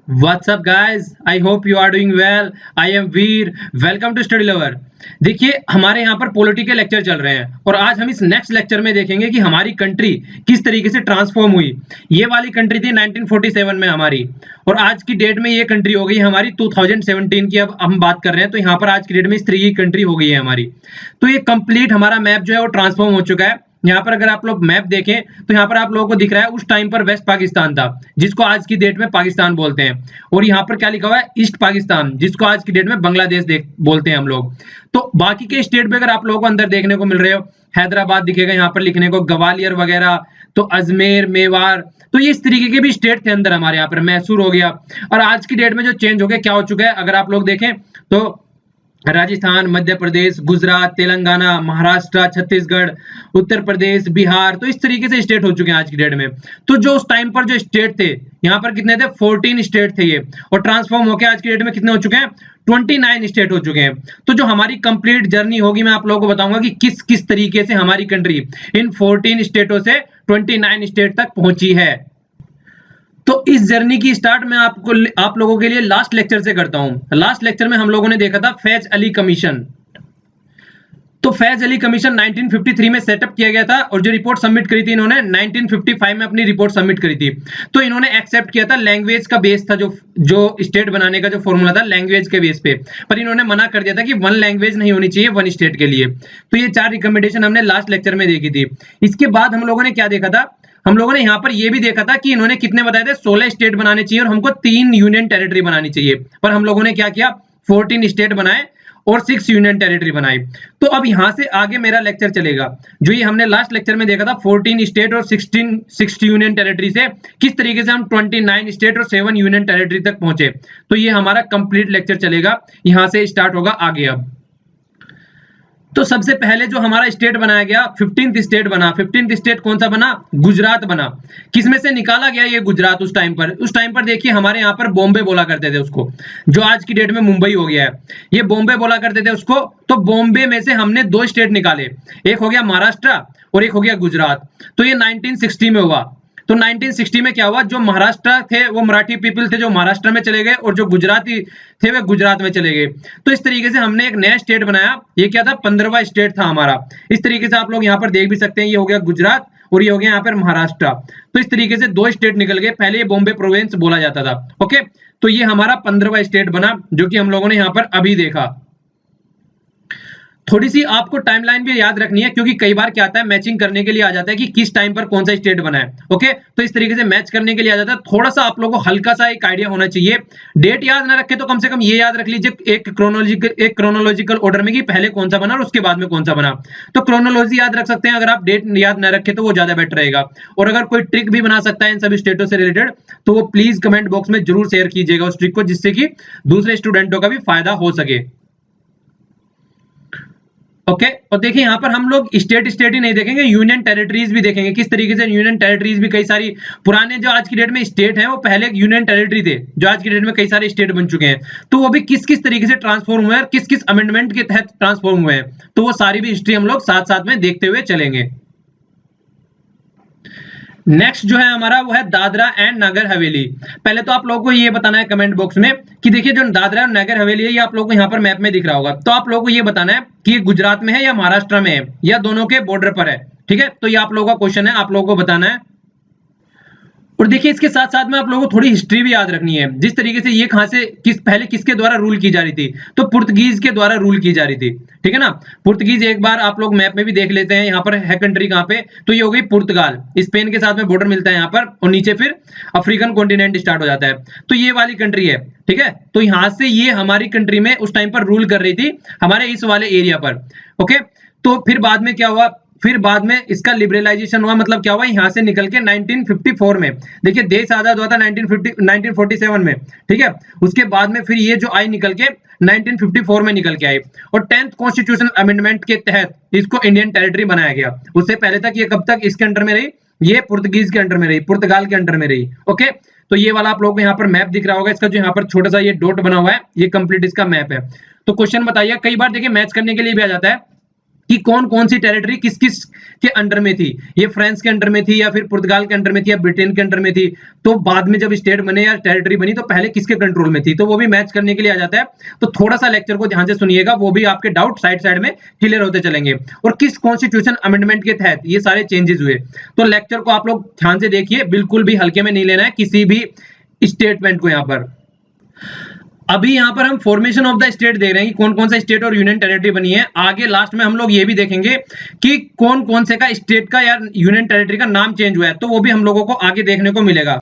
What's up guys? I hope you are doing well. I am Veer. Welcome to Study Lover. देखिए हमारे यहाँ पर political lecture चल रहे हैं और आज हम इस नेक्स्ट लेक्चर में देखेंगे कि हमारी कंट्री किस तरीके से ट्रांसफॉर्म हुई। ये वाली कंट्री थी 1947 में हमारी और आज की डेट में ये कंट्री हो गई हमारी 2017 की। अब हम बात कर रहे हैं तो यहाँ पर आज की डेट में इस तरीके की कंट्री हो गई है हमारी। तो ये कंप्लीट हमारा मैप जो है वो ट्रांसफॉर्म हो चुका है। यहाँ पर अगर आप लोग मैप देखें तो यहाँ पर आप लोगों को दिख रहा है उस टाइम पर वेस्ट पाकिस्तान था जिसको आज की डेट में पाकिस्तान बोलते हैं, और यहाँ पर क्या लिखा हुआ है ईस्ट पाकिस्तान जिसको आज की डेट में बांग्लादेश बोलते हैं हम लोग। तो बाकी के स्टेट पे अगर आप लोगों को अंदर देखने को मिल रहे हो, हैदराबाद दिखेगा यहाँ पर लिखने को, ग्वालियर वगैरह, तो अजमेर, मेवाड़, तो ये इस तरीके के भी स्टेट थे अंदर हमारे यहाँ पर। मैसूर हो गया। और आज की डेट में जो चेंज हो गया, क्या हो चुका है अगर आप लोग देखें तो राजस्थान, मध्य प्रदेश, गुजरात, तेलंगाना, महाराष्ट्र, छत्तीसगढ़, उत्तर प्रदेश, बिहार, तो इस तरीके से स्टेट हो चुके हैं आज की डेट में। तो जो उस टाइम पर जो स्टेट थे, यहाँ पर कितने थे, 14 स्टेट थे ये, और ट्रांसफॉर्म होकर आज की डेट में कितने हो चुके हैं, 29 स्टेट हो चुके हैं। तो जो हमारी कंप्लीट जर्नी होगी मैं आप लोगों को बताऊंगा कि किस किस तरीके से हमारी कंट्री इन 14 स्टेटों से 29 स्टेट तक पहुंची है। तो इस जर्नी की स्टार्ट मैं आप लोगों के लिए लास्ट लेक्चर से करता हूं। लास्ट लेक्चर में हम लोगों ने देखा था फैज अली कमीशन। तो फैज अली कमीशन 1953 में सेटअप किया गया था और जो रिपोर्ट सबमिट करी थी इन्होंने 1955 में अपनी रिपोर्ट सबमिट करी थी। तो इन्होंने एक्सेप्ट किया था, लैंग्वेज का बेस था, जो स्टेट बनाने का जो फॉर्मूला था लैंग्वेज के बेस पे, पर इन्होंने मना कर दिया था कि वन लैंग्वेज नहीं होनी चाहिए वन स्टेट के लिए। तो ये 4 रिकमेंडेशन हमने लास्ट लेक्चर में देखी थी। इसके बाद हम लोगों ने क्या देखा था, हम लोगों ने यहाँ पर ये भी देखा था कि इन्होंने कितने बताए थे, 16 स्टेट बनाने चाहिए और हमको 3 यूनियन टेरिटरी बनानी चाहिए, पर हम लोगों ने क्या किया, 14 स्टेट बनाए और 6 यूनियन टेरिटरी बनाई। तो अब यहां से आगे मेरा लेक्चर चलेगा, जो ये हमने लास्ट लेक्चर में देखा था 14 स्टेट और 16 यूनियन टेरिटरी से किस तरीके से हम 29 स्टेट और 7 यूनियन टेरिटरी तक पहुंचे। तो ये हमारा कंप्लीट लेक्चर चलेगा, यहां से स्टार्ट होगा आगे। अब तो सबसे पहले जो हमारा स्टेट बनाया गया, 15th स्टेट बना। 15th स्टेट कौन सा बना, गुजरात बना। किसमें से निकाला गया ये गुजरात? उस टाइम पर देखिए हमारे यहाँ पर बॉम्बे बोला करते थे उसको, जो आज की डेट में मुंबई हो गया है। ये बॉम्बे बोला करते थे उसको। तो बॉम्बे में से हमने 2 स्टेट निकाले, एक हो गया महाराष्ट्र और एक हो गया गुजरात। तो ये 1960 में हुआ। तो 1960 में क्या हुआ, जो महाराष्ट्र थे वो मराठी पीपल थे जो महाराष्ट्र में चले गए, और जो गुजराती थे वे गुजरात में चले गए। तो इस तरीके से हमने एक नया स्टेट बनाया। ये क्या था, 15वां स्टेट था हमारा। इस तरीके से आप लोग यहाँ पर देख भी सकते हैं, ये हो गया गुजरात और ये हो गया यहाँ पर महाराष्ट्र। तो इस तरीके से 2 स्टेट निकल गए। पहले ये बॉम्बे प्रोविंस बोला जाता था। ओके, तो ये हमारा 15वां स्टेट बना, जो कि हम लोगों ने यहाँ पर अभी देखा। थोड़ी सी आपको टाइमलाइन भी याद रखनी है, क्योंकि कई बार क्या आता है, मैचिंग करने के लिए आ जाता है कि किस टाइम पर कौन सा स्टेट बना है। ओके, तो इस तरीके से मैच करने के लिए आ जाता है। थोड़ा सा आप लोगों को हल्का सा एक आइडिया होना चाहिए। डेट याद ना रखे तो कम से कम ये याद रख लीजिए एक क्रोनोलॉजिकल ऑर्डर में कि पहले कौन सा बना और उसके बाद में कौन सा बना। तो क्रोनोलॉजी याद रख सकते हैं। अगर आप डेट याद ना रखे तो वो ज्यादा बेटर रहेगा। और अगर कोई ट्रिक भी बना सकता है इन सभी स्टेटों से रिलेटेड तो वो प्लीज कमेंट बॉक्स में जरूर शेयर कीजिएगा उस ट्रिक को, जिससे कि दूसरे स्टूडेंटों का भी फायदा हो सके। ओके, और देखिए यहाँ पर हम लोग स्टेट ही नहीं देखेंगे, यूनियन टेरिटरीज भी देखेंगे। किस तरीके से यूनियन टेरिटरीज भी कई सारी पुराने जो आज की डेट में स्टेट हैं वो पहले यूनियन टेरिटरी थे, जो आज की डेट में कई सारे स्टेट बन चुके हैं। तो वो भी किस किस तरीके से ट्रांसफॉर्म हुए हैं, किस किस अमेंडमेंट के तहत ट्रांसफॉर्म हुए हैं, तो वो सारी भी हिस्ट्री हम लोग साथ साथ में देखते हुए चलेंगे। नेक्स्ट जो है हमारा वो है दादरा एंड नगर हवेली। पहले तो आप लोगों को ये बताना है कमेंट बॉक्स में कि देखिए जो दादरा और नगर हवेली है ये आप लोगों को यहाँ पर मैप में दिख रहा होगा। तो आप लोगों को ये बताना है कि ये गुजरात में है या महाराष्ट्र में है या दोनों के बॉर्डर पर है। ठीक है, तो ये आप लोगों का क्वेश्चन है, आप लोगों को बताना है। और देखिए इसके साथ साथ में आप लोगों को थोड़ी हिस्ट्री भी याद रखनी है, जिस तरीके से ये कहां से पहले किसके द्वारा रूल की जा रही थी, तो पुर्तगीज के द्वारा रूल की जा रही थी। ठीक है ना, पुर्तगीज एक बार आप लोग मैप में भी देख लेते हैं, यहाँ पर है कंट्री कहां पे, तो ये हो गई पुर्तगाल। स्पेन के साथ में बॉर्डर मिलता है यहाँ पर, और नीचे फिर अफ्रीकन कॉन्टिनेंट स्टार्ट हो जाता है। तो ये वाली कंट्री है। ठीक है, तो यहां से ये हमारी कंट्री में उस टाइम पर रूल कर रही थी, हमारे इस वाले एरिया पर। ओके, तो फिर बाद में क्या हुआ, फिर बाद में इसका लिबरलाइजेशन हुआ। मतलब क्या हुआ, यहां से निकल के 1954 में, देखिए देश आजाद हुआ था 1947 में। ठीक है, उसके बाद में फिर ये जो आई निकल के 1954 में निकल के आई, और 10th कॉन्स्टिट्यूशनल अमेंडमेंट के तहत इसको इंडियन टेरिटरी बनाया गया। उससे पहले तक ये कब तक इसके अंडर में रही, ये पुर्तगीज के अंडर में रही, पुर्तगाल के अंडर में रही। ओके, तो ये वाला आप लोगों को यहाँ पर मैप दिख रहा होगा, इसका जो यहाँ पर छोटा सा ये डॉट बना हुआ है, ये कंप्लीट इसका मैप है। तो क्वेश्चन बताइए, कई बार देखिए मैच करने के लिए भी आ जाता है कि कौन कौन सी टेरिटरी किस किस के अंडर में थी, ये फ्रांस के अंडर में थी या फिर पुर्तगाल के अंडर में थी या ब्रिटेन के अंडर में थी, तो बाद में जब स्टेट बने या टेरिटरी बनी तो पहले किसके कंट्रोल में थी, तो वो भी मैच करने के लिए आ जाता है। तो थोड़ा सा लेक्चर को ध्यान से सुनिएगा, वो भी आपके डाउट साइड साइड में क्लियर होते चलेंगे। और किस कॉन्स्टिट्यूशन अमेंडमेंट के तहत ये सारे चेंजेस हुए, तो लेक्चर को आप लोग ध्यान से देखिए, बिल्कुल भी हल्के में नहीं लेना है किसी भी स्टेटमेंट को। यहाँ पर अभी यहाँ पर हम फॉर्मेशन ऑफ द स्टेट देख रहे हैं कि कौन कौन सा स्टेट और यूनियन टेरिटरी बनी है। आगे लास्ट में हम लोग ये भी देखेंगे कि कौन कौन से का स्टेट का या यूनियन टेरिटरी का नाम चेंज हुआ है, तो वो भी हम लोगों को आगे देखने को मिलेगा।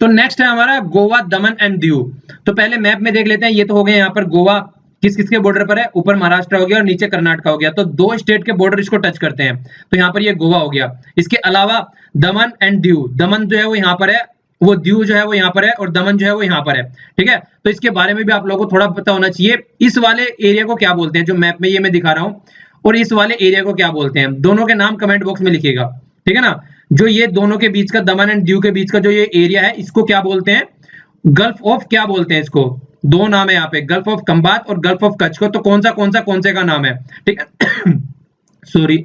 तो नेक्स्ट है हमारा गोवा, दमन एंड दीव। तो पहले मैप में देख लेते हैं, ये तो हो गए यहाँ पर गोवा किस किसके बॉर्डर पर है, ऊपर महाराष्ट्र हो गया और नीचे कर्नाटक हो गया, तो दो स्टेट के बॉर्डर इसको टच करते हैं, तो यहाँ पर ये गोवा हो गया। इसके अलावा दमन एंड दीव, दमन जो है वो यहाँ पर है, वो दीव जो है वो यहाँ पर है और दमन जो है वो यहाँ पर है, ठीक है। तो इसके बारे में भी आप लोगों को थोड़ा पता होना चाहिए। इस वाले एरिया को क्या बोलते हैं, जो मैप में ये मैं दिखा रहा हूँ, और इस वाले एरिया को क्या बोलते हैं, दोनों के नाम कमेंट बॉक्स में लिखिएगा, ठीक है ना। जो ये दोनों के बीच का, दमन एंड दीव के बीच का जो ये एरिया है, इसको क्या बोलते हैं, गल्फ ऑफ क्या बोलते हैं इसको, दो नाम है यहाँ पे, गल्फ ऑफ खंबात और गल्फ ऑफ कच्छ को, तो कौन से का नाम है, ठीक है। सॉरी,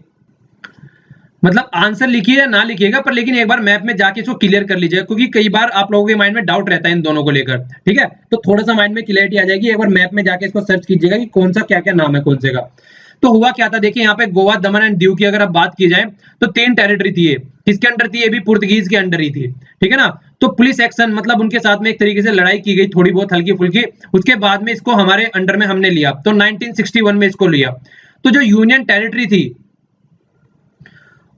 मतलब आंसर लिखिए या ना लिखिएगा, पर लेकिन एक बार मैप में जाके इसको क्लियर कर लीजिएगा, क्योंकि कई बार आप लोगों के माइंड में डाउट रहता है इन दोनों को लेकर, ठीक है। तो थोड़ा सा माइंड में क्लियरिटी आ जाएगी, एक बार मैप में जाके इसको सर्च कीजिएगा कि कौन सा क्या क्या नाम है कौन से का। तो हुआ क्या था, देखिए यहाँ पे गोवा, दमन एंड दीव की अगर आप बात की जाए तो 3 टेरिटरी थी ये, किसके अंडर थी, ये भी पुर्तगीज के अंडर ही थी, ठीक है ना। तो पुलिस एक्शन, मतलब उनके साथ में एक तरीके से लड़ाई की गई थोड़ी बहुत हल्की फुल्की, उसके बाद में इसको हमारे अंडर में हमने लिया, तो 1961 में इसको लिया। तो जो यूनियन टेरिटरी थी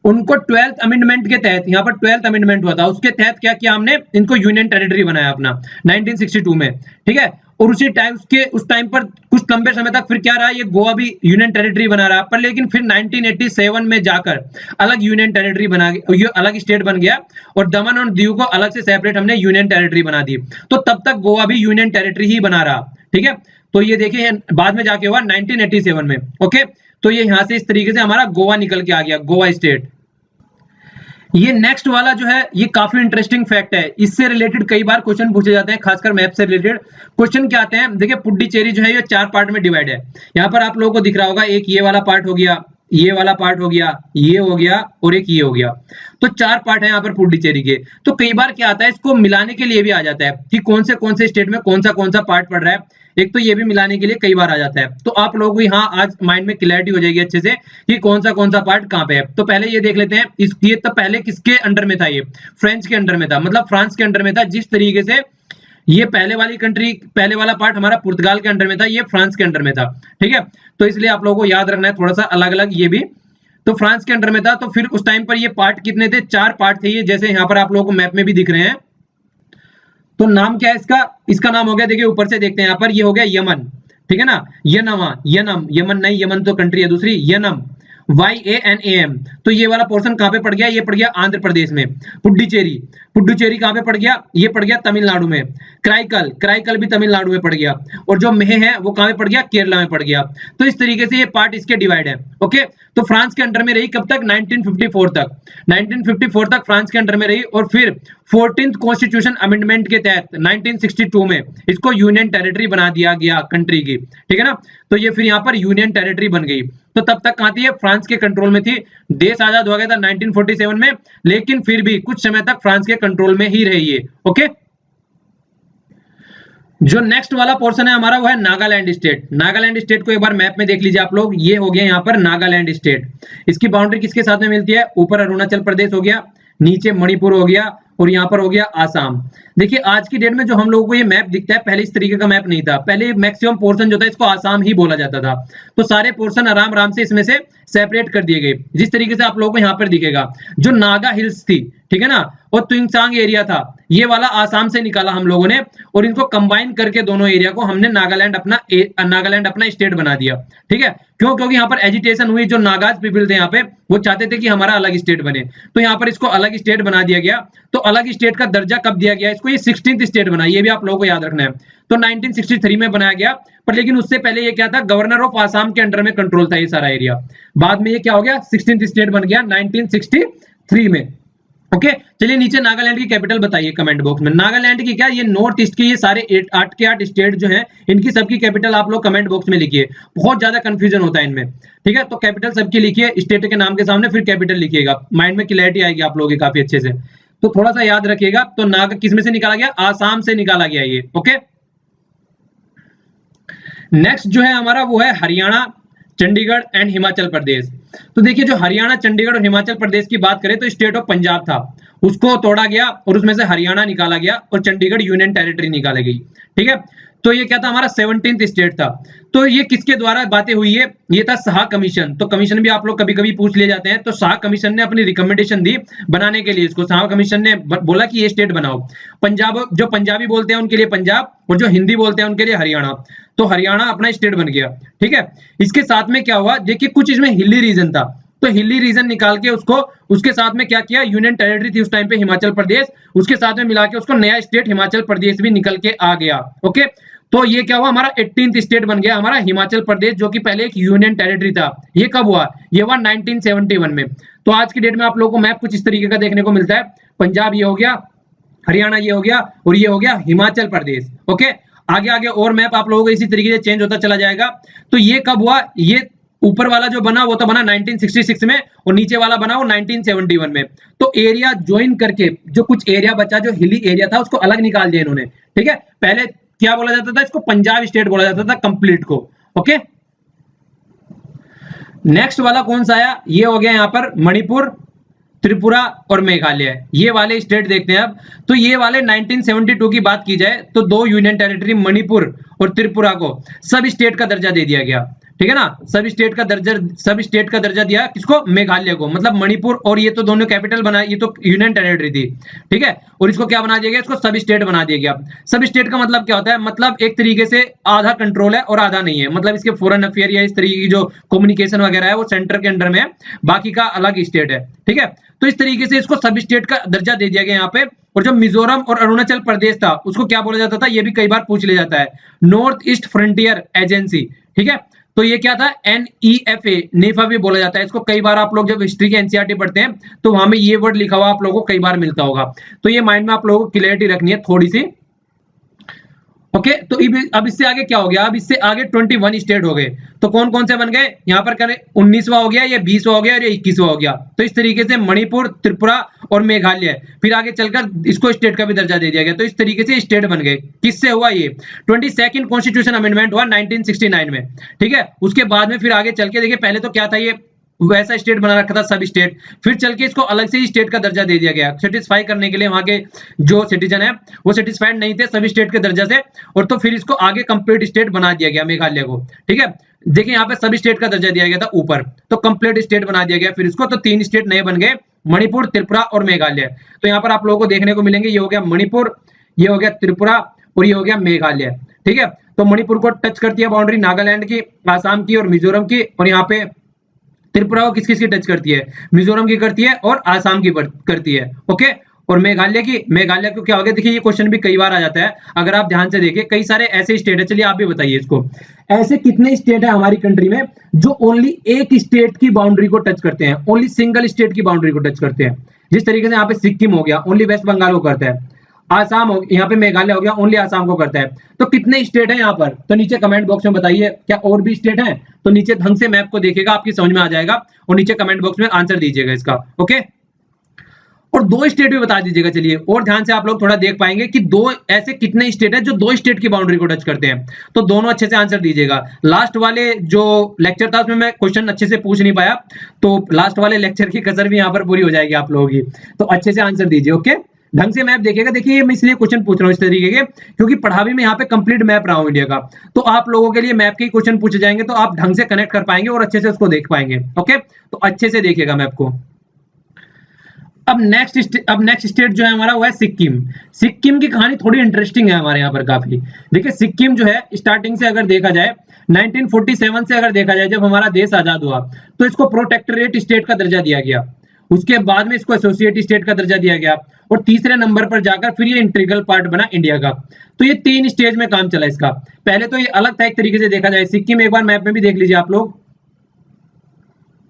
उनको 12th अमेंडमेंट के तहत, यहाँ पर 12th अमेंडमेंट हुआ था, उसके तहत क्या किया हमने, इनको यूनियन टेरिटरी बनाया अपना 1962 में, ठीक है। और उसी टाइम उस टाइम पर कुछ लंबे समय तक फिर क्या रहा, ये गोवा भी यूनियन टेरिटरी बना रहा, पर लेकिन फिर 1987 में जाकर अलग यूनियन टेरिटरी बना, ये अलग स्टेट बन गया, और दमन और दीव को अलग से सेपरेट हमने यूनियन टेरिटरी बना दी। तो तब तक गोवा भी यूनियन टेरिटरी ही बना रहा, ठीक है। तो ये देखिए बाद में जाके हुआ 1987 में, ओके। तो ये यहाँ से इस तरीके से हमारा गोवा निकल के आ गया, गोवा स्टेट। ये नेक्स्ट वाला जो है ये काफी इंटरेस्टिंग फैक्ट है, इससे रिलेटेड कई बार क्वेश्चन पूछे जाते हैं, खासकर मैप से रिलेटेड क्वेश्चन क्या आते हैं। देखिए पुडुचेरी जो है ये 4 पार्ट में डिवाइड है, यहाँ पर आप लोगों को दिख रहा होगा, एक ये वाला पार्ट हो गया, ये वाला पार्ट हो गया, ये हो गया और एक ये हो गया, तो 4 पार्ट है यहाँ पर पुडुचेरी के। तो कई बार क्या आता है, इसको मिलाने के लिए भी आ जाता है कि कौन से स्टेट में कौन सा पार्ट पड़ रहा है, एक तो ये भी मिलाने के लिए कई बार आ जाता है। तो आप लोगों को यहाँ आज माइंड में क्लैरिटी हो जाएगी अच्छे से कि कौन सा पार्ट कहाँ पे है। तो पहले ये देख लेते हैं, ये तो पहले किसके अंडर में था, ये फ्रेंच के अंडर में था, मतलब फ्रांस के अंडर में था। जिस तरीके से ये पहले वाली कंट्री, पहले वाला पार्ट हमारा पुर्तगाल के अंडर में था, ये फ्रांस के अंडर में था, ठीक है। तो इसलिए आप लोगों को याद रखना है थोड़ा सा अलग अलग, ये भी तो फ्रांस के अंडर में था। तो फिर उस टाइम पर ये पार्ट कितने थे, 4 पार्ट थे ये, जैसे यहाँ पर आप लोगों को मैप में भी दिख रहे हैं। तो नाम क्या है इसका, इसका नाम हो गया, देखिए ऊपर से देखते हैं यहाँ पर, ये हो गया यमन, ठीक है ना, यनम, यमन नहीं, यमन तो कंट्री है दूसरी, यनम, YANAM। तो ये वाला पोर्शन कहाँ पे पड़ गया, ये पड़ गया आंध्र प्रदेश में। पुडुचेरी कहाँ पे पड़ गया, ये पड़ गया तमिलनाडु में। क्राइकल भी तमिलनाडु में पड़ गया, और जो मेह है वो कहाँ पे पड़ गया, केरला में पड़ गया। तो इस तरीके से ये पार्ट इसके डिवाइड है, ओके। तो फ्रांस के अंडर में रही कब तक, 1954 तक, 1954 तक फ्रांस के अंडर में रही, और फिर 14th कॉन्स्टिट्यूशन अमेंडमेंट के तहत 1962 में इसको यूनियन टेरिटरी बना दिया गया कंट्री की, ठीक है ना। तो ये फिर यहाँ पर यूनियन टेरिटरी बन गई। तो तब तक कहाँ थी, ये फ्रांस के कंट्रोल में थी। देश आजाद हो गया था 1947 में, लेकिन फिर भी कुछ समय तक फ्रांस के कंट्रोल में ही रही है, ओके। जो नेक्स्ट वाला पोर्शन है हमारा वो है नागालैंड स्टेट। नागालैंड स्टेट को एक बार मैप में देख लीजिए आप लोग, ये हो गया यहाँ पर नागालैंड स्टेट। इसकी बाउंड्री किसके साथ में मिलती है, ऊपर अरुणाचल प्रदेश हो गया, नीचे मणिपुर हो गया, और यहाँ पर हो गया आसाम। देखिए आज की डेट में जो हम लोगों को ये मैप दिखता है, पहले इस तरीके का मैप नहीं था, पहले मैक्सिमम पोर्शन जो था इसको आसाम ही बोला जाता था। तो सारे पोर्शन आराम से इसमें से सेपरेट कर दिए गए, जिस तरीके से आप लोगों को यहाँ पर दिखेगा। जो नागा हिल्स थी, ठीक है ना, और तुंगसांग एरिया था, ये वाला आसाम से निकाला हम लोगों ने, और इनको कंबाइन करके दोनों एरिया को हमने नागालैंड अपना स्टेट बना दिया, ठीक है। क्यों, क्योंकि यहाँ पर एजिटेशन हुई, जो नागाज पीपल थे यहाँ पे, वो चाहते थे कि हमारा अलग स्टेट बने, तो यहाँ पर इसको अलग स्टेट बना दिया गया। तो अलग स्टेट का दर्जा कब दिया गया इसको, ये 16th स्टेट बना, ये भी आप लोगों को याद रखना है। तो 1963 में बनाया गया, पर लेकिन उससे पहले ये क्या था, गवर्नर ऑफ आसाम के अंडर में कंट्रोल था ये सारा एरिया। बाद में ये क्या हो गया, 16th स्टेट बन गया 1963 में, ओके चलिए नीचे नागालैंड की कैपिटल बताइए कमेंट बॉक्स में। नागालैंड की क्या, ये नॉर्थ ईस्ट के ये सारे 8 के 8 स्टेट जो हैं इनकी सबकी कैपिटल आप लोग कमेंट बॉक्स में लिखिए, बहुत ज्यादा कंफ्यूजन होता है इनमें, ठीक है। तो कैपिटल सबकी लिखिए, स्टेट के नाम के सामने फिर कैपिटल लिखिएगा, माइंड में क्लैरिटी आएगी आप लोगों की काफी अच्छे से। तो थोड़ा सा याद रखिएगा। तो नाग किस में से निकाला गया, आसाम से निकाला गया ये, ओके। नेक्स्ट जो है हमारा वो है हरियाणा, चंडीगढ़ एंड हिमाचल प्रदेश। तो देखिए जो हरियाणा, चंडीगढ़ और हिमाचल प्रदेश की बात करें तो स्टेट ऑफ पंजाब था, उसको तोड़ा गया और उसमें से हरियाणा निकाला गया और चंडीगढ़ यूनियन टेरिटरी निकाली गई, ठीक है। तो ये क्या था, हमारा 17th स्टेट था। तो ये किसके द्वारा बातें हुई है, ये था शाह कमीशन। तो कमीशन भी आप लोग कभी कभी पूछ ले जाते हैं। तो शाह कमीशन ने अपनी रिकमेंडेशन दी बनाने के लिए इसको। शाह कमीशन ने बोला कि ये स्टेट बनाओ। पंजाब, जो पंजाबी बोलते हैं उनके लिए पंजाब और जो हिंदी बोलते हैं उनके लिए हरियाणा। तो हरियाणा अपना स्टेट बन गया, ठीक है। इसके साथ में क्या हुआ, देखिए कुछ इसमें हिली रीजन था, तो हिली रीजन निकाल के उसको, उसके साथ में क्या किया, यूनियन टेरिटरी थी उस टाइम पे हिमाचल प्रदेश, उसके साथ में मिला के उसको नया स्टेट हिमाचल प्रदेश भी निकल के आ गया, ओके। तो ये क्या हुआ, हमारा 18th स्टेट बन गया हमारा हिमाचल प्रदेश, जो कि पहले एक यूनियन टेरिटरी था। ये कब हुआ, ये हुआ 1971 में। तो आज की डेट में आप लोगों को मैप कुछ इस तरीके का देखने को मिलता है। पंजाब ये हो गया, हरियाणा ये हो गया और ये हो गया हिमाचल प्रदेश, ओके। आगे आगे और मैप आप लोगों को इसी तरीके से चेंज होता चला जाएगा। तो ये कब हुआ, ये ऊपर वाला जो बना वो तो बना 1966 में और नीचे वाला बना वो 1971 में। तो एरिया ज्वाइन करके जो कुछ एरिया बचा, जो हिली एरिया था, उसको अलग निकाल दिया इन्होंने, ठीक है। पहले क्या बोला जाता था, इसको पंजाब स्टेट बोला जाता था कंप्लीट को, ओके। नेक्स्ट वाला कौन सा आया, ये हो गया यहाँ पर मणिपुर, त्रिपुरा और मेघालय, ये वाले स्टेट देखते हैं अब। तो ये वाले 1972 की बात की जाए तो दो यूनियन टेरिटरी मणिपुर और त्रिपुरा को सब स्टेट का दर्जा दे दिया गया, ठीक है ना। सब स्टेट का दर्जा दिया किसको, मेघालय को, मतलब मणिपुर। और ये तो दोनों कैपिटल बना, ये तो यूनियन टेरिटरी थी, ठीक है। और इसको क्या बना दिया गया, इसको सब स्टेट बना दिया गया। सब स्टेट का मतलब क्या होता है, मतलब एक तरीके से आधा कंट्रोल है और आधा नहीं है, मतलब इसके फॉरेन अफेयर या इस तरीके की जो कम्युनिकेशन वगैरह है वो सेंटर के अंडर में है, बाकी का अलग स्टेट है, ठीक है। तो इस तरीके से इसको सब स्टेट का दर्जा दे दिया गया यहाँ पे। और जो मिजोरम और अरुणाचल प्रदेश था उसको क्या बोला जाता था, ये भी कई बार पूछ लिया जाता है, नॉर्थ ईस्ट फ्रंटियर एजेंसी, ठीक है। तो ये क्या था, NEFA, नेफा भी बोला जाता है इसको। कई बार आप लोग जब हिस्ट्री के एनसीईआरटी पढ़ते हैं तो वहां में ये वर्ड लिखा हुआ आप लोगों को कई बार मिलता होगा। तो ये माइंड में आप लोगों को क्लियरिटी रखनी है थोड़ी सी, ओके। तो अब इससे आगे क्या हो गया, अब इससे आगे 21 स्टेट हो गए। तो कौन कौन से बन गए, यहाँ पर करें 19वां हो गया, ये 20वां हो गया और ये 21वां हो गया। तो इस तरीके से मणिपुर, त्रिपुरा और मेघालय, फिर आगे चलकर इसको स्टेट का भी दर्जा दे दिया गया। तो इस तरीके से स्टेट बन गए। किससे हुआ ये, 22nd कॉन्स्टिट्यूशन अमेंडमेंट हुआ 1969 में, ठीक है। उसके बाद में फिर आगे चल के देखिए, पहले तो क्या था, ये वैसा स्टेट बना रखा था सब स्टेट, फिर चल के इसको अलग से ही स्टेट का दर्जा दे दिया गया, सेटिस्फाई करने के लिए वहां के जो सिटीजन है वो सेटिस्फाइड नहीं थे सभी स्टेट के दर्जा से। और तो फिर इसको आगे कंप्लीट स्टेट बना दिया गया मेघालय को, ठीक है। देखिए यहाँ पे सभी स्टेट का दर्जा दिया गया था ऊपर, तो कंप्लीट स्टेट बना दिया गया फिर इसको। तो 3 स्टेट नए बन गए, मणिपुर, त्रिपुरा और मेघालय। तो यहाँ पर आप लोगों को देखने को मिलेंगे, ये हो गया मणिपुर, ये हो गया त्रिपुरा और ये हो गया मेघालय, ठीक है। तो मणिपुर को टच करती है बाउंड्री नागालैंड की, आसाम की और मिजोरम की। और यहाँ पे त्रिपुरा को किस किस की टच करती है, मिजोरम की करती है और आसाम की करती है, ओके। और मेघालय को क्या हो गया, देखिए ये क्वेश्चन भी कई बार आ जाता है, अगर आप ध्यान से देखिए कई सारे ऐसे स्टेट है। चलिए आप भी बताइए इसको, ऐसे कितने स्टेट है हमारी कंट्री में जो ओनली एक स्टेट की बाउंड्री को टच करते हैं, ओनली सिंगल स्टेट की बाउंड्री को टच करते हैं। जिस तरीके से यहाँ पे सिक्किम हो गया, ओनली वेस्ट बंगाल को करता है। आसाम हो, यहाँ पे मेघालय हो गया, ओनली आसाम को करता है। तो कितने स्टेट है यहाँ पर, तो नीचे कमेंट बॉक्स में बताइए, क्या और भी स्टेट है। तो नीचे ढंग से मैप को देखिएगा, आपकी समझ में आ जाएगा, और नीचे कमेंट बॉक्स में आंसर दीजिएगा इसका, ओके। और 2 स्टेट भी बता दीजिएगा। चलिए और ध्यान से आप लोग थोड़ा देख पाएंगे कि दो ऐसे कितने स्टेट है जो 2 स्टेट की बाउंड्री को टच करते हैं। तो दोनों अच्छे से आंसर दीजिएगा। लास्ट वाले जो लेक्चर था उसमें मैं क्वेश्चन अच्छे से पूछ नहीं पाया, तो लास्ट वाले लेक्चर की कसर भी यहाँ पर पूरी हो जाएगी आप लोगों की। तो अच्छे से आंसर दीजिए, ओके। ढंग से मैप देखिएगा। देखिए मैं इसलिए क्वेश्चन पूछ रहा हूँ इस तरीके के, क्योंकि पढ़ावी में यहाँ पे कंप्लीट मैप रहा हूँ इंडिया का, तो आप लोगों के लिए मैप के क्वेश्चन पूछे जाएंगे तो आप ढंग से कनेक्ट कर पाएंगे और अच्छे से उसको देख पाएंगे, ओके। तो अच्छे से देखिएगा मैप को। अब नेक्स्ट स्टेट जो है हमारा वो है सिक्किम। सिक्किम की कहानी थोड़ी इंटरेस्टिंग है हमारे यहाँ पर काफी। देखिए सिक्किम जो है स्टार्टिंग से अगर देखा जाए 1947 से अगर देखा जाए, जब हमारा देश आजाद हुआ तो इसको प्रोटेक्टोरेट स्टेट का दर्जा दिया गया। उसके बाद में इसको एसोसिएट स्टेट का दर्जा दिया गया और तीसरे नंबर पर जाकर फिर ये इंटीग्रल पार्ट बना इंडिया का। तो ये 3 स्टेज में काम चला इसका। पहले तो ये अलग था एक तरीके से देखा जाए सिक्किम, एक बार मैप में भी देख लीजिए आप लोग।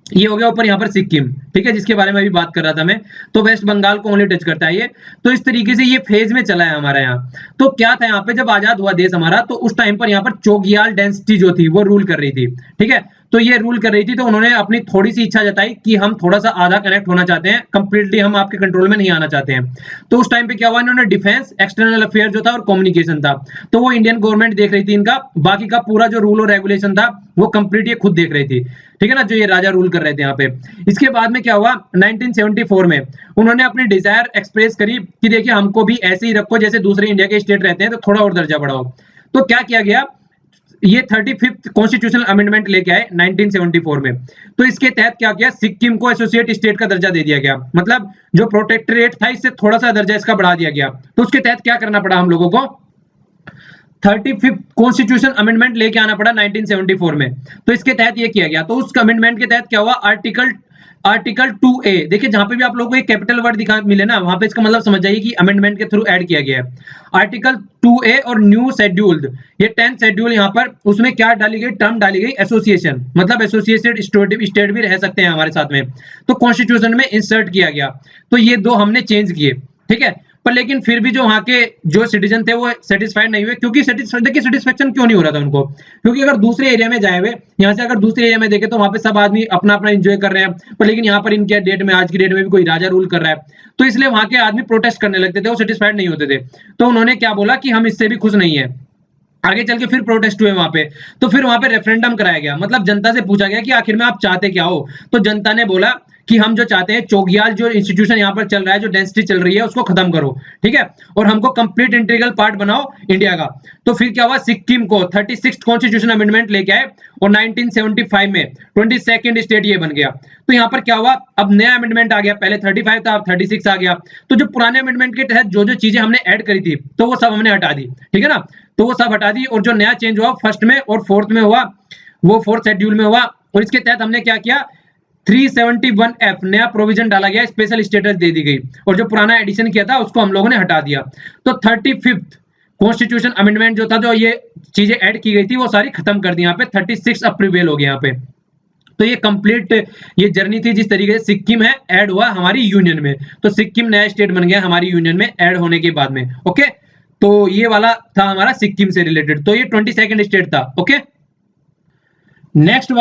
ये हो गया ऊपर यहाँ पर सिक्किम, ठीक है, जिसके बारे में अभी बात कर रहा था मैं। तो वेस्ट बंगाल को ओनली टच करता है ये। तो इस तरीके से ये फेज में चला है हमारा यहाँ। तो क्या था यहाँ पे, जब आजाद हुआ देश हमारा, तो उस टाइम पर यहाँ पर चोग्याल डायनेस्टी जो थी वो रूल कर रही थी, ठीक है। तो ये रूल कर रही थी, तो उन्होंने अपनी थोड़ी सी इच्छा जताई कि हम थोड़ा सा आधा कनेक्ट होना चाहते हैं, कंप्लीटली हम आपके कंट्रोल में नहीं आना चाहते हैं। तो उस टाइम पे क्या हुआ, इन्होंने डिफेंस, एक्सटर्नल अफेयर जो था और कम्युनिकेशन था, तो वो इंडियन गवर्नमेंट देख रही थी इनका। बाकी का पूरा जो रूल और रेगुलेशन था वो कंप्लीट ये खुद देख रही थी, ठीक है ना, जो ये राजा रूल कर रहे थे यहाँ पे। इसके बाद में क्या हुआ, 1974 में उन्होंने अपनी डिजायर एक्सप्रेस करी कि देखिए हमको भी ऐसे ही रखो जैसे दूसरे इंडिया के स्टेट रहते हैं, तो थोड़ा और दर्जा बढ़ाओ। तो क्या किया गया, ये 35th कॉन्स्टिट्यूशनल अमेंडमेंट लेके आए 1974 में। तो इसके तहत क्या किया, सिक्किम को एसोसिएट स्टेट का दर्जा दे दिया गया, मतलब जो प्रोटेक्टरेट था इससे थोड़ा सा दर्जा इसका बढ़ा दिया गया। तो उसके तहत क्या करना पड़ा हम लोगों को, 35th कॉन्स्टिट्यूशन अमेंडमेंट लेके आना पड़ा 1974 में। तो इसके तहत ये किया गया। तो उस अमेंडमेंट के तहत क्या हुआ, आर्टिकल 2A, देखिए जहां पे भी आप लोगों को एक कैपिटल वर्ड दिखा मिले ना, वहां पे इसका मतलब समझ जाइए कि अमेंडमेंट के थ्रू ऐड किया गया है। आर्टिकल 2A और न्यू शेड्यूल्ड, ये 10th शेड्यूल यहाँ पर, उसमें क्या डाली गई, टर्म डाली गई एसोसिएशन, मतलब एसोसिएटेड स्टेट भी रह सकते हैं हमारे साथ में। तो कॉन्स्टिट्यूशन में इंसर्ट किया गया। तो ये दो हमने चेंज किए, ठीक है। पर लेकिन फिर भी जो वहां के जो सिटीजन थे वो सेटिस्फाइड नहीं हुए, क्योंकि सेटिस्फेक्शन क्यों नहीं हो रहा था उनको, क्योंकि अगर दूसरे एरिया में जाए हुए, यहाँ से अगर दूसरे एरिया में देखे तो वहां पे सब आदमी अपना अपना एंजॉय कर रहे हैं, पर लेकिन यहाँ पर इनके डेट में, आज की डेट में भी कोई राजा रूल कर रहा है, तो इसलिए वहां के आदमी प्रोटेस्ट करने लगते थे, वो सेटिस्फाइड नहीं होते थे। तो उन्होंने क्या बोला कि हम इससे भी खुश नहीं है। आगे चल के फिर प्रोटेस्ट हुए वहां पे, तो फिर वहां पे रेफरेंडम कराया गया, मतलब जनता से पूछा गया कि आखिर में आप चाहते क्या हो। तो जनता ने बोला कि हम जो चाहते हैं, चोग्याल जो इंस्टीट्यूशन यहाँ पर चल रहा है, जो डेंसिटी चल रही है, उसको खत्म करो, ठीक है, और हमको कंप्लीट इंटीग्रल पार्ट बनाओ इंडिया का। तो फिर क्या हुआ, सिक्किम को 36th कॉन्स्टिट्यूशन अमेंडमेंट लेके आए और 1975 में 22nd स्टेट ये बन गया। तो यहाँ पर क्या हुआ, अब नया अमेंडमेंट आ गया, पहले 35 था, अब 36 आ गया। तो जो पुराने अमेंडमेंट के तहत जो जो चीजें हमने ऐड करी थी, तो वो सब हमने हटा दी, ठीक है ना। तो वो सब हटा दी, और जो नया चेंज हुआ फर्स्ट में और फोर्थ में हुआ, वो 4th शेड्यूल में हुआ। और इसके तहत हमने क्या किया, 371F नया प्रोविजन डाला गया, स्पेशल स्टेटस दे दी गई, और जो पुराना एडिशन किया था उसको हम लोगों ने हटा दिया। तो 35th कॉन्स्टिट्यूशन अमेंडमेंट जो था, जो ये चीजें ऐड की गई थी, वो सारी खत्म कर दी। यहाँ पे 36 अब प्रिवेल हो गया यहाँ पे। तो ये कंप्लीट ये जर्नी थी, जिस तरीके से सिक्किम है ऐड हुआ हमारी यूनियन में। तो सिक्किम नया स्टेट बन गया हमारी यूनियन में ऐड होने के बाद में। ओके, तो ये वाला था हमारा सिक्किम से रिलेटेड। तो ये 22nd स्टेट था। ओके, नेक्स्ट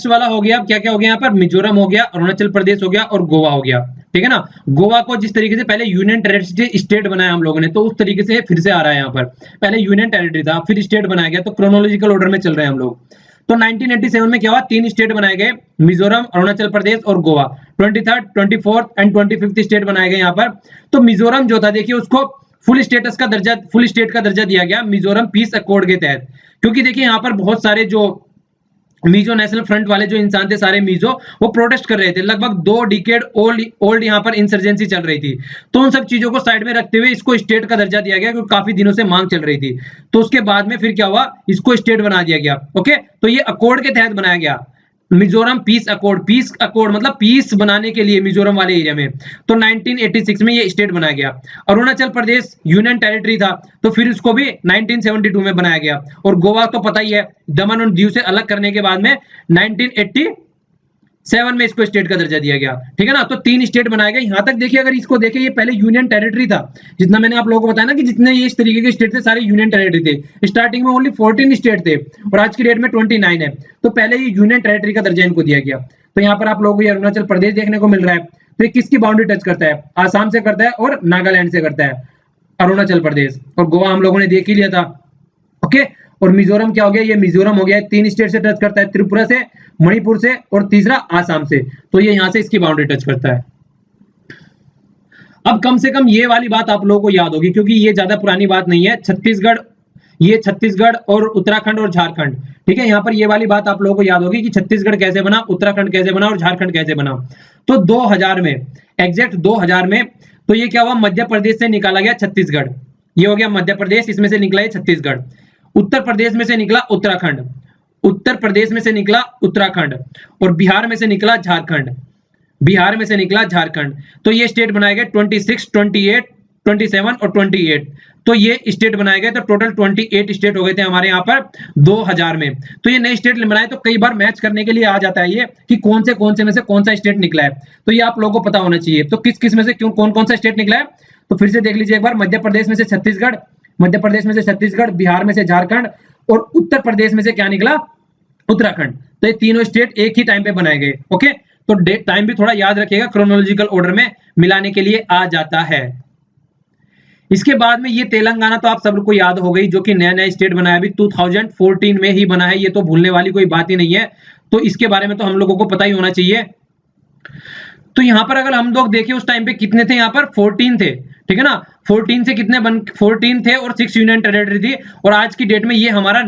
वाला हो गया, क्या क्या हो गया यहाँ पर, मिजोरम हो गया, अरुणाचल प्रदेश हो गया और गोवा हो गया, ठीक है ना। गोवा को जिस तरीके से पहले यूनियन टेरिटरी स्टेट बनाया हम लोगों ने, तो उस तरीके से फिर से आ रहा है यहाँ पर। पहले यूनियन टेरिटरी था, फिर स्टेट बनाया गया, तो क्रोनोलॉजिकल ऑर्डर में चल रहे हैं हम लोग। तो 1987 में क्या हुआ, 3 स्टेट बनाए गए, मिजोरम, अरुणाचल प्रदेश और Goa. 23rd, 24th and 25th state बनाए गए यहाँ पर। तो मिजोरम जो था, देखिए उसको फुल स्टेट का दर्जा दिया गया मिजोरम पीस अकॉर्ड के तहत, क्योंकि देखिए यहाँ पर बहुत सारे जो मिजो नेशनल फ्रंट वाले जो इंसान थे, सारे मिजो, वो प्रोटेस्ट कर रहे थे। लगभग 2 डिकेड ओल्ड यहाँ पर इंसर्जेंसी चल रही थी। तो उन सब चीजों को साइड में रखते हुए इसको स्टेट का दर्जा दिया गया, क्योंकि काफी दिनों से मांग चल रही थी। तो उसके बाद में फिर क्या हुआ, इसको स्टेट बना दिया गया। ओके, तो ये अकॉर्ड के तहत बनाया गया मिजोरम पीस अकॉर्ड मतलब पीस बनाने के लिए मिजोरम वाले एरिया में। तो 1986 में ये स्टेट बनाया गया। अरुणाचल प्रदेश यूनियन टेरिटरी था, तो फिर उसको भी 1972 में बनाया गया। और गोवा तो पता ही है, दमन और दीव से अलग करने के बाद में 1987 में इसको स्टेट का दर्जा दिया गया, ठीक है ना। तो 3 स्टेट बनाए गए। यहाँ तक देखिए, अगर इसको देखें, ये पहले यूनियन टेरिटरी था, जितना मैंने आप लोगों को बताया ना कि जितने ये इस तरीके के स्टेट थे, सारे यूनियन टेरिटरी थे। स्टार्टिंग में ओनली 14 स्टेट थे और आज की डेट में 29 है। तो पहले ये यूनियन टेरिटरी का दर्जा इनको दिया गया। तो यहाँ पर आप लोगों को ये अरुणाचल प्रदेश देखने को मिल रहा है। तो ये किसकी बाउंड्री टच करता है, आसाम से करता है और नागालैंड से करता है अरुणाचल प्रदेश। और गोवा हम लोगों ने देख ही लिया था। ओके, और मिजोरम क्या हो गया, ये मिजोरम हो गया, 3 स्टेट से टच करता है, त्रिपुरा से, मणिपुर से और तीसरा आसाम से। तो ये यहां से इसकी बाउंड्री टच करता है। अब कम से कम ये वाली बात आप लोगों को याद होगी, क्योंकि ये ज्यादा पुरानी बात नहीं है। छत्तीसगढ़ और उत्तराखंड और झारखंड, ठीक है। यहाँ पर ये वाली बात आप लोगों को याद होगी कि छत्तीसगढ़ कैसे बना, उत्तराखंड कैसे बना और झारखंड कैसे बना। तो 2000 में, एग्जैक्ट 2000 में, तो ये क्या हुआ, मध्य प्रदेश से निकाला गया छत्तीसगढ़। ये हो गया मध्य प्रदेश, इसमें से निकला है छत्तीसगढ़। उत्तर प्रदेश में से निकला उत्तराखंड, उत्तर प्रदेश में से निकला उत्तराखंड, और बिहार में से निकला झारखंड, बिहार में से निकला झारखंड। तो ये स्टेट बनाए गए 26, 28 27 और 28, तो ये स्टेट बनाए गए। तो टोटल 28 स्टेट हो गए थे हमारे यहाँ पर 2000 में। तो ये नए स्टेट बनाए, तो कई बार मैच करने के लिए आ जाता है ये कि कौन से में से कौन सा स्टेट निकला है, तो ये आप लोगों को पता होना चाहिए। तो किस किस में से क्यों कौन सा स्टेट निकला है, तो फिर से देख लीजिए एक बार। मध्य प्रदेश में से छत्तीसगढ़, मध्य प्रदेश में से छत्तीसगढ़, बिहार में से झारखंड और उत्तर प्रदेश में से क्या निकला, उत्तराखंड। तो ये तीनों स्टेट एक ही टाइम पे बनाए गए। ओके, तो टाइम भी थोड़ा याद रखिएगा, क्रोनोलॉजिकल ऑर्डर में मिलाने के लिए आ जाता है। इसके बाद में ये तेलंगाना तो आप सबको याद हो गई, जो कि नया नया स्टेट बनाया अभी 2014 में ही बना है, ये तो भूलने वाली कोई बात ही नहीं है। तो इसके बारे में तो हम लोगों को पता ही होना चाहिए। तो यहाँ पर अगर हम लोग देखें उस टाइम पे कितने थे, यहाँ पर 14 थे, ठीक है ना। 14 से कितने 14 थे और 6 यूनियन टेरिटरी थी। और आज की डेट में ये हमारा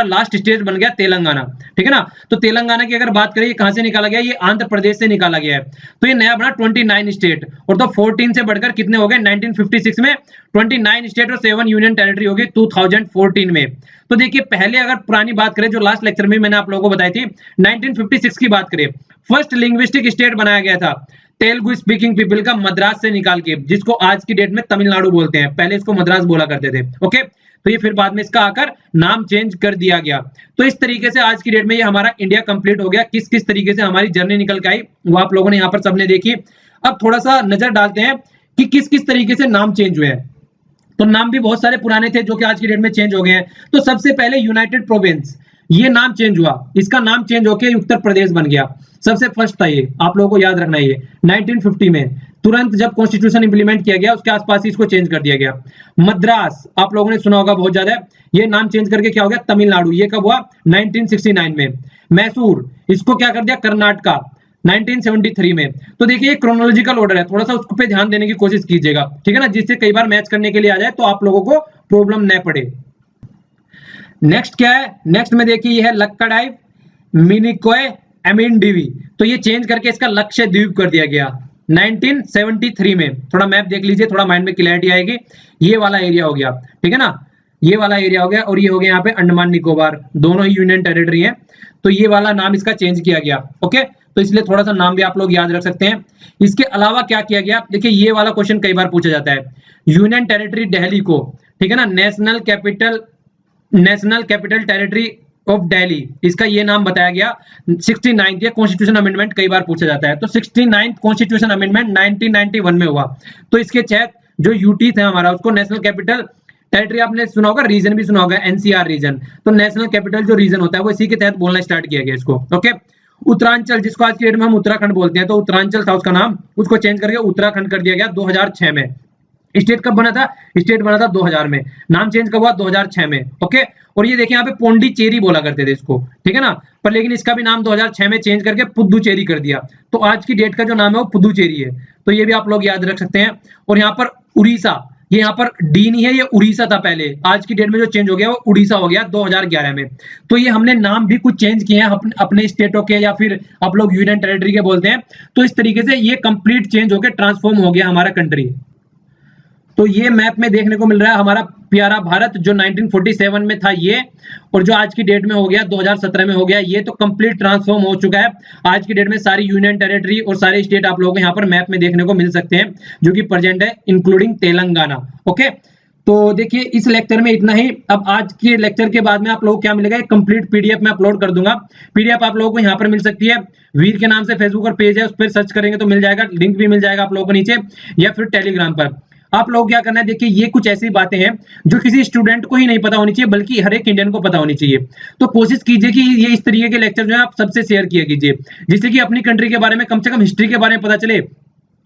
लास्ट स्टेट बन गया तेलंगाना, ठीक है ना। तो तेलंगाना की अगर बात करें, ये कहां से निकाला गया, ये आंध्र प्रदेश से निकाला गया है। तो ये नया बना 29 स्टेट, और तो 14 से बढ़कर कितने हो गए 1956 में 29 स्टेट और 7 यूनियन टेरिटरी हो गई 2014 में। तो देखिए पहले अगर पुरानी बात करें, जो लास्ट लेक्चर में मैंने आप लोगों को बताई थी, 1956 की बात करें, फर्स्ट लिंग्विस्टिक स्टेट बनाया गया था तेलुगु स्पीकिंग पीपल का, मद्रास से निकाल के, जिसको आज की डेट में तमिलनाडु बोलते हैं, पहले इसको मद्रास बोला करते थे। ओके, तो ये फिर बाद में इसका आकर नाम चेंज कर दिया गया। तो इस तरीके से आज की डेट में ये हमारा इंडिया कंप्लीट हो गया। किस किस तरीके से हमारी जर्नी निकल के आई वो आप लोगों ने यहाँ पर सबने देखी। अब थोड़ा सा नजर डालते हैं कि किस किस तरीके से नाम चेंज हुए हैं। तो नाम भी बहुत सारे पुराने थे जो कि आज की डेट में चेंज हो गए हैं। तो सबसे पहले यूनाइटेड प्रोविंस, ये नाम चेंज हुआ, इसका नाम चेंज होकर उत्तर प्रदेश बन गया। सबसे फर्स्ट था ये, आप लोगों को याद रखना है, ये 1950 में तुरंत जब कॉन्स्टिट्यूशन इंप्लीमेंट किया गया उसके आसपास ही इसको चेंज कर दिया गया। मद्रास आप लोगों ने सुना होगा बहुत ज्यादा, ये नाम चेंज करके क्या हो गया तमिलनाडु, ये कब हुआ 1969 में। मैसूर, इसको क्या कर दिया कर्नाटका 1973 में। तो देखिए ये क्रोनोलॉजिकल ऑर्डर है, थोड़ा सा उसको पे ध्यान देने की कोशिश कीजिएगा, ठीक है ना, जिससे कई बार मैच करने के लिए आ जाए तो आप लोगों को प्रॉब्लम न पड़े। नेक्स्ट क्या है, नेक्स्ट में देखिए ये है लक्काडाइव मिनिकोय एमिनडीवी, तो ये चेंज करके इसका लक्षद्वीप कर दिया गया 1973 में। थोड़ा मैप देख लीजिए, थोड़ा माइंड में क्लैरिटी आएगी। ये वाला एरिया हो गया, ठीक है ना, ये वाला एरिया हो गया, और ये हो गया यहाँ पे अंडमान निकोबार, दोनों ही यूनियन टेरिटरी हैं। तो ये वाला नाम इसका चेंज किया गया। ओके, तो इसलिए थोड़ा सा नाम भी आप लोग याद रख सकते हैं। इसके अलावा क्या किया गया, देखिए ये वाला क्वेश्चन कई बार पूछा जाता है, यूनियन टेरिटरी दिल्ली को, ठीक है ना, national capital territory of Delhi, इसका ये नाम बताया गया। 69th ये कॉन्स्टिट्यूशन अमेंडमेंट कई बार पूछा जाता है। तो 69th कॉन्स्टिट्यूशन अमेंडमेंट 1991 में हुआ। तो इसके तहत जो यूटी था हमारा, उसको नेशनल कैपिटल टेरिटरी, आपने सुना होगा, रीजन भी सुना होगा एनसीआर रीजन, तो नेशनल कैपिटल जो रीजन होता है वो इसी के तहत बोलना स्टार्ट किया गया इसको। ओके, उत्तरांचल, जिसको आज की डेट में हम उत्तराखंड बोलते हैं, तो उत्तरांचल था उसका नाम, उसको चेंज करके उत्तराखंड कर दिया गया 2006 में। स्टेट कब बना था, स्टेट बना था 2000 में, नाम चेंज कब हुआ 2006 में। ओके, और ये देखिए यहाँ पे पोंडिचेरी बोला करते थे इसको, ठीक है ना, पर लेकिन इसका भी नाम 2006 में चेंज करके पुदुचेरी कर दिया। तो आज की डेट का जो नाम है वो पुदुचेरी है। तो ये भी आप लोग याद रख सकते हैं। और यहाँ पर उड़ीसा, ये यहाँ पर डी नहीं है, ये उड़ीसा था पहले, आज की डेट में जो चेंज हो गया वो उड़ीसा हो गया 2011 में। तो ये हमने नाम भी कुछ चेंज किए हैं अपने स्टेटों के, या फिर आप लोग यूनियन टेरिटरी के बोलते हैं। तो इस तरीके से ये कंप्लीट चेंज होकर ट्रांसफॉर्म हो गया हमारा कंट्री। तो ये मैप में देखने को मिल रहा है हमारा प्यारा भारत, जो 1947 में था ये, और जो आज की डेट में हो गया 2017 में हो गया, ये तो कंप्लीट ट्रांसफॉर्म हो चुका है। आज की डेट में सारी यूनियन टेरिटरी और सारे स्टेट आप लोगों को यहाँ पर मैप में देखने को मिल सकते हैं, जो कि प्रेजेंट है, इंक्लूडिंग तेलंगाना। ओके, तो देखिए इस लेक्चर में इतना ही। अब आज के लेक्चर के बाद में आप लोगों को क्या मिलेगा, एक कंप्लीट पीडीएफ में अपलोड कर दूंगा। पीडीएफ आप लोगों को यहाँ पर मिल सकती है, वीर के नाम से फेसबुक और पेज है, उस पर सर्च करेंगे तो मिल जाएगा, लिंक भी मिल जाएगा आप लोगों को नीचे, या फिर टेलीग्राम पर। आप लोग क्या करना है, देखिए ये कुछ ऐसी बातें हैं जो किसी स्टूडेंट को ही नहीं पता होनी चाहिए, बल्कि हर एक इंडियन को पता होनी चाहिए। तो कोशिश कीजिए कि ये इस तरीके के लेक्चर जो है आप सबसे शेयर किया कीजिए, जिससे कि अपनी कंट्री के बारे में, कम से कम हिस्ट्री के बारे में पता चले।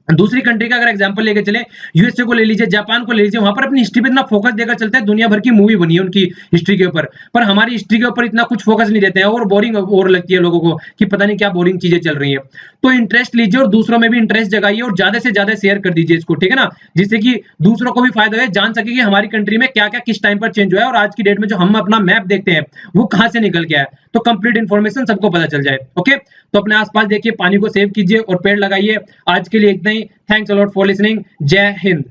दूसरी कंट्री का अगर एग्जांपल लेके चले, यूएसए को ले लीजिए, जापान को ले लीजिए, वहां पर अपनी हिस्ट्री पे इतना फोकस देकर चलते हैं, दुनिया भर की मूवी बनी है उनकी हिस्ट्री के ऊपर, पर हमारी हिस्ट्री के ऊपर इतना कुछ फोकस नहीं देते हैं, और बोरिंग और लगती है लोगों को कि पता नहीं क्या बोरिंग चीजें चल रही है। तो इंटरेस्ट लीजिए और दूसरों में भी इंटरेस्ट जगाइए, और ज्यादा से ज्यादा शेयर कर दीजिए इसको, ठीक है ना, जिससे कि दूसरों को भी फायदा हो, जान सके कि हमारी कंट्री में क्या क्या किस टाइम पर चेंज हुआ है, और आज की डेट में जो हम अपना मैप देखते हैं वो कहां से निकल के आया, तो कंप्लीट इन्फॉर्मेशन सबको पता चल जाए। ओके, तो अपने आसपास देखिए, पानी को सेव कीजिए और पेड़ लगाइए। आज के लिए इतना ही। Thanks a lot for listening. जय हिंद।